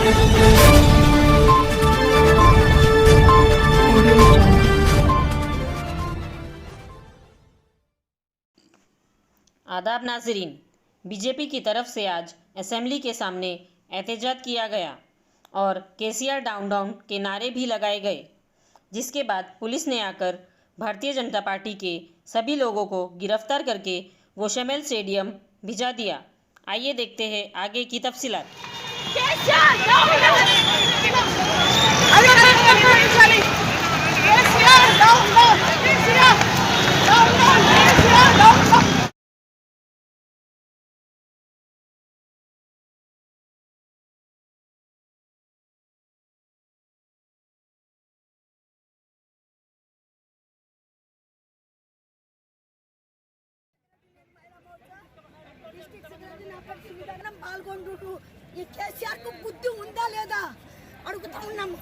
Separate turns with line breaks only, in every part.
आदाब नाज़रीन, बीजेपी की तरफ से आज असेंबली के सामने एहतजाज किया गया और केसीआर डाउन डाउन के नारे भी लगाए गए, जिसके बाद पुलिस ने आकर भारतीय जनता पार्टी के सभी लोगों को गिरफ्तार करके गोशमेल स्टेडियम भिजा दिया। आइए देखते हैं आगे की तफसीलात।
పాల్గొంటూ ఈ కేసీఆర్ కు బుద్ధి ఉందా లేదా అడుగుతా ఉన్నాము.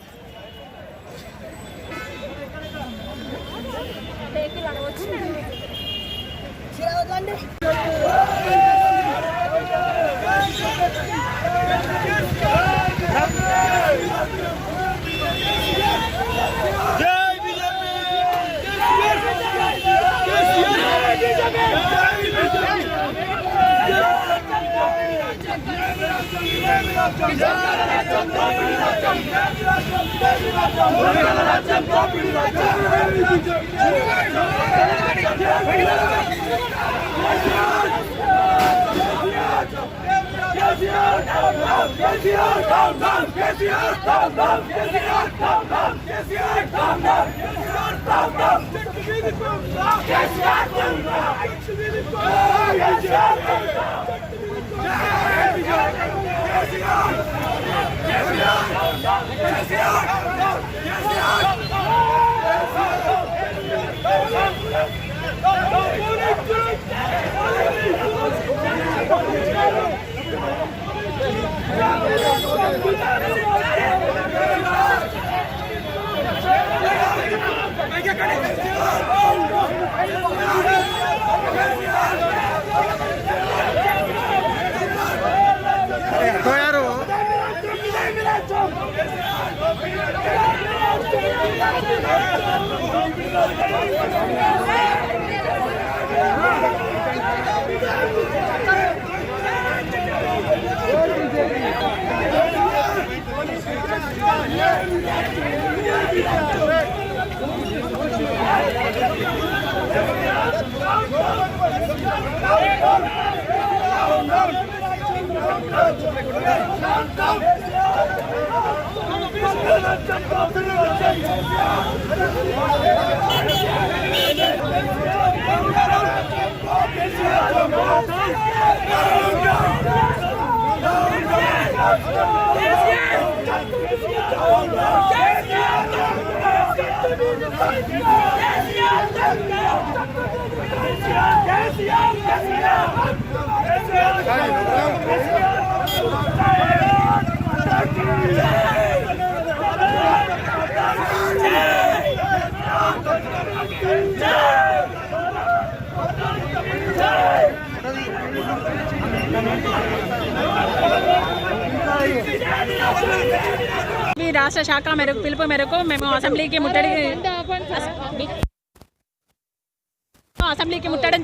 రాష్ట్ర శాఖ పిలుపు మేరకు మేము అసెంబ్లీకి ముట్టడం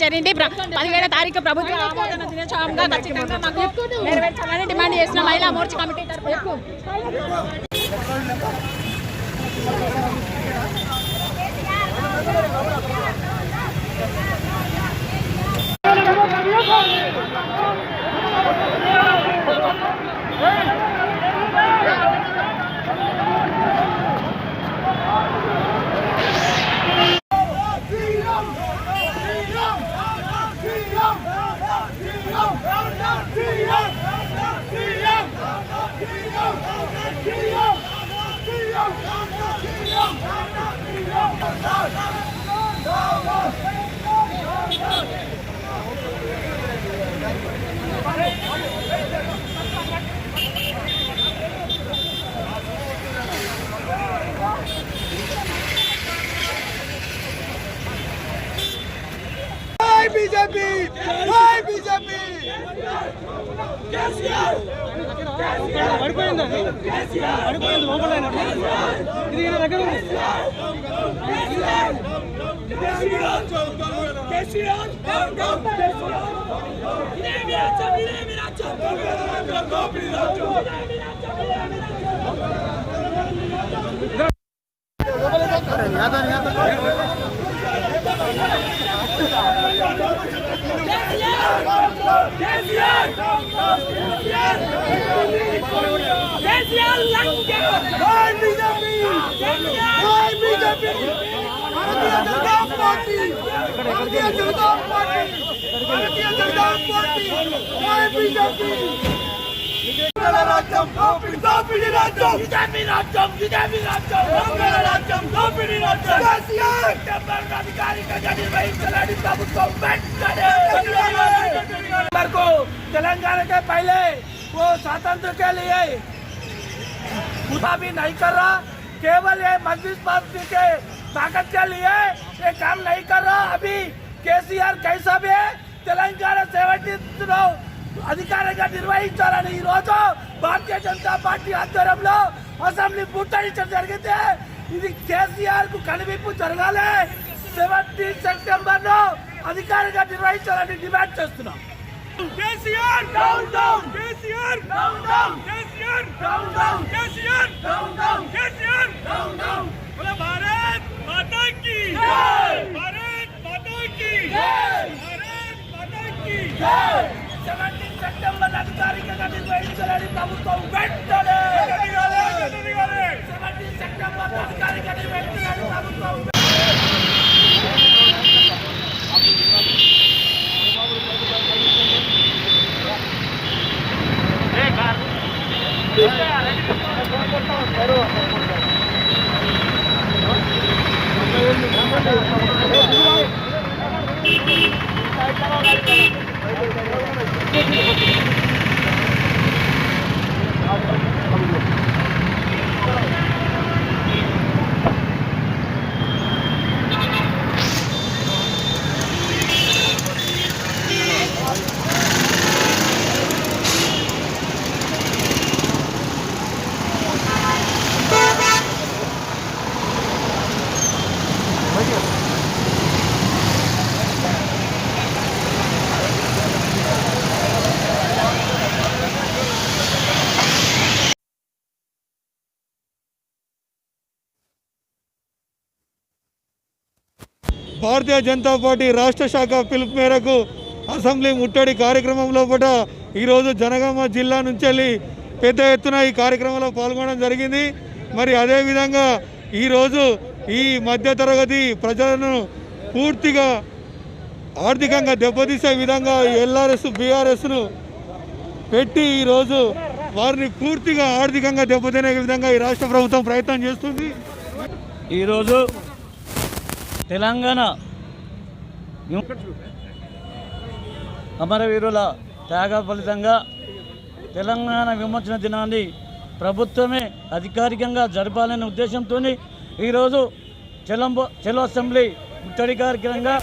జరిగింది. 17వ తారీఖు ప్రభుత్వ ఆమోదన దినోత్సవంగా ఖచ్చితంగా మాకు నెరవేర్చాలని డిమాండ్ చేసిన మహిళా మోర్చా కమిటీ తరఫున
तेलंगाना के पहले वो स्वतंत्र के लिए पूरा भी नहीं कर रहा, केवल ये मजलिस पार्टी के ताकत के लिए ये काम नहीं कर रहा। अभी केसीआर कैसा भी है తెలంగాణ 72 అధికారంగా నిర్వహించాలని ఈ రోజు భారతీయ జనతా పార్టీ ఆధ్వర్యంలో అసెంబ్లీ ముట్టడించడం జరిగింది। ఇది కేసీఆర్ కు కనువిప్పు జరగాలి। 17 సెప్టెంబర్ లో అధికారంగా నిర్వహించాలని డిమాండ్ చేస్తున్నాం। KCR down down, KCR down down, KCR down down, KCR down down, KCR down down. बोले भारत माता की जय, भारत माता की जय, भारत माता की जय। 17 సెప్టెంబర్ అధికారికంగా నిర్వహించాలని ప్రభుత్వం వెంటనే 17 సెప్టెంబర్ అధికారికంగా నిర్వహించాలని ప్రభుత్వం
భారతీయ జనతా పార్టీ రాష్ట్ర శాఖ పిలుపు మేరకు అసెంబ్లీ ముట్టడి కార్యక్రమంలో కూడా ఈరోజు జనగామ జిల్లా నుంచి వెళ్ళి పెద్ద ఎత్తున ఈ కార్యక్రమంలో పాల్గొనడం జరిగింది। మరి అదేవిధంగా ఈరోజు ఈ మధ్యతరగతి ప్రజలను పూర్తిగా ఆర్థికంగా దెబ్బతీసే విధంగా ఎల్ఆర్ఎస్ బీఆర్ఎస్ను పెట్టి ఈరోజు వారిని పూర్తిగా ఆర్థికంగా దెబ్బతినే విధంగా ఈ రాష్ట్ర ప్రభుత్వం ప్రయత్నం చేస్తుంది।
ఈరోజు తెలంగాణ అమరవీరుల త్యాగ ఫలితంగా తెలంగాణ విమోచన దినాన్ని ప్రభుత్వమే అధికారికంగా జరపాలనే ఉద్దేశంతో ఈరోజు చెలో అసెంబ్లీ ముట్టడి కార్యక్రమంగా